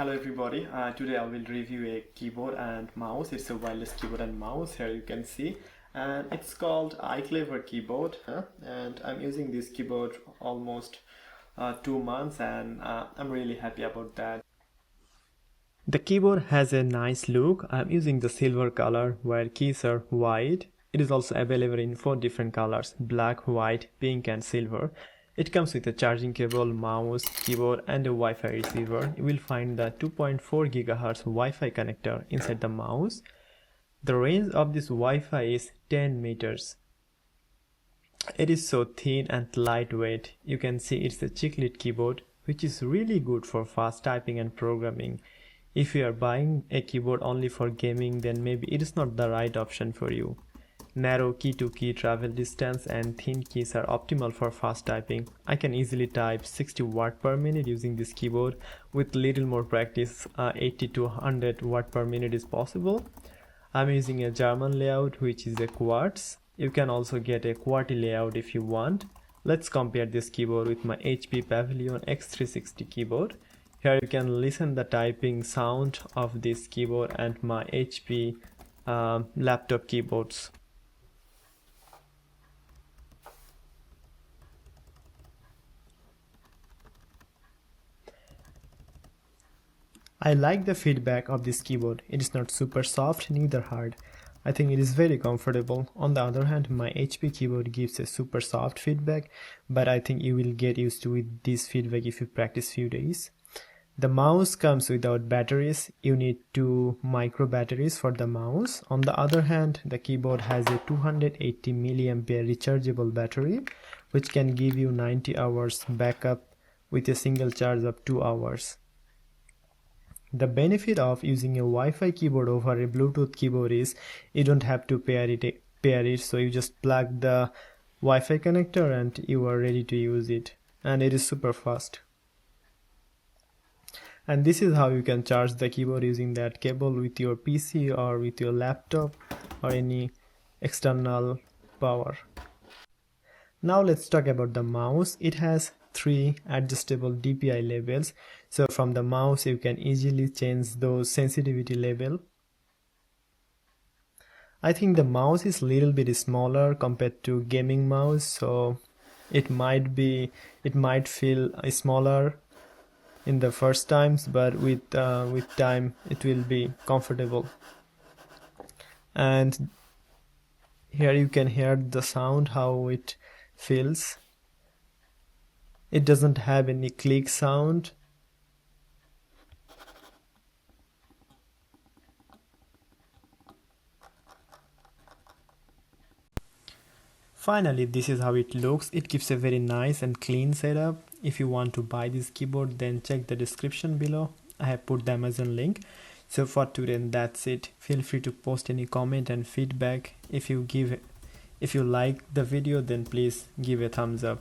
Hello everybody, today I will review a keyboard and mouse. It's a wireless keyboard and mouse, here you can see, and it's called iClever keyboard, and I'm using this keyboard almost 2 months, and I'm really happy about that. The keyboard has a nice look. I'm using the silver color where keys are white. It is also available in 4 different colors: black, white, pink and silver. It comes with a charging cable, mouse, keyboard and a Wi-Fi receiver. You will find the 2.4 GHz Wi-Fi connector inside the mouse. The range of this Wi-Fi is 10 meters. It is so thin and lightweight. You can see it's a chiclet keyboard, which is really good for fast typing and programming. If you are buying a keyboard only for gaming, then maybe it is not the right option for you. Narrow key-to-key travel distance and thin keys are optimal for fast typing. I can easily type 60 watt per minute using this keyboard. With little more practice, 80 to 100 watt per minute is possible. I'm using a German layout, which is a quartz. You can also get a QWERTY layout if you want. Let's compare this keyboard with my HP Pavilion X360 keyboard. Here you can listen the typing sound of this keyboard and my HP laptop keyboards. I like the feedback of this keyboard. It is not super soft, neither hard. I think it is very comfortable. On the other hand, my HP keyboard gives a super soft feedback, but I think you will get used to with this feedback if you practice few days. The mouse comes without batteries. You need 2 micro batteries for the mouse. On the other hand, the keyboard has a 280 mAh rechargeable battery, which can give you 90 hours backup with a single charge of 2 hours. The benefit of using a Wi-Fi keyboard over a Bluetooth keyboard is you don't have to pair it, so you just plug the Wi-Fi connector and you are ready to use it, and it is super fast. And this is how you can charge the keyboard using that cable with your PC or with your laptop or any external power. Now let's talk about the mouse. It has 3 adjustable DPI levels, so from the mouse you can easily change those sensitivity level. I think the mouse is a little bit smaller compared to gaming mouse, so it might feel smaller in the first times, but with time it will be comfortable. And here you can hear the sound, how it feels. It doesn't have any click sound. Finally, this is how it looks. It gives a very nice and clean setup. If you want to buy this keyboard, then check the description below. I have put the Amazon link. So for today, that's it. Feel free to post any comment and feedback. If you like the video, then please give a thumbs up.